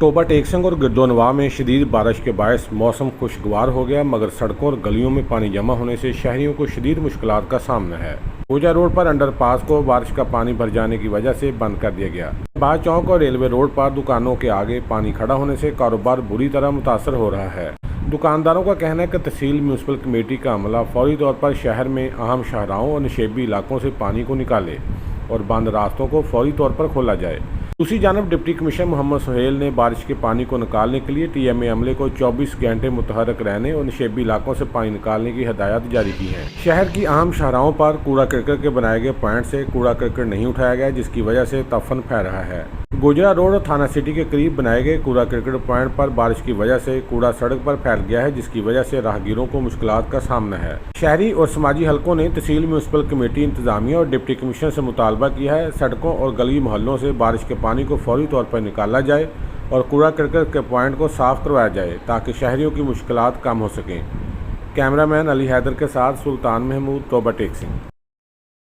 तोबा टेक सिंह और गिरदोनवा में शदीद बारिश के बायस मौसम खुशगवार हो गया, मगर सड़कों और गलियों में पानी जमा होने से शहरियों को शदीद मुश्किलात का सामना है। पूजा रोड पर अंडरपास को बारिश का पानी भर जाने की वजह से बंद कर दिया गया। बाग चौक और रेलवे रोड पर दुकानों के आगे पानी खड़ा होने से कारोबार बुरी तरह मुतासर हो रहा है। दुकानदारों का कहना है कि तहसील म्यूनसिपल कमेटी का अमला फौरी तौर पर शहर में अहम शाहराहों और नशेबी इलाकों से पानी को निकाले और बंद रास्तों को फौरी तौर पर खोला जाए। दूसरी जानब डिप्टी कमिश्नर मोहम्मद सुहेल ने बारिश के पानी को निकालने के लिए टीएमए अमले को 24 घंटे मुतहरक रहने और नशेबी इलाकों से पानी निकालने की हदायत जारी की हैं। शहर की अहम शाहराहों पर कूड़ा करकट के बनाए गए पॉइंट से कूड़ा करकट नहीं उठाया गया, जिसकी वजह से तफन फैल रहा है। गुजरा रोड और थाना सिटी के करीब बनाए गए कूड़ा करकट पॉइंट पर बारिश की वजह से कूड़ा सड़क पर फैल गया है, जिसकी वजह से राहगीरों को मुश्किलात का सामना है। शहरी और समाजी हलकों ने तहसील म्यूनसिपल कमेटी इंतजामिया और डिप्टी कमिश्नर से मुतालबा किया है सड़कों और गली मोहल्लों से बारिश के पानी को फौरी तौर पर निकाला जाए और कूड़ा करकट के पॉइंट को साफ करवाया जाए ताकि शहरियों की मुश्किलात कम हो सकें। कैमरामैन अली हैदर के साथ सुल्तान महमूद, तोबा टेक सिंह।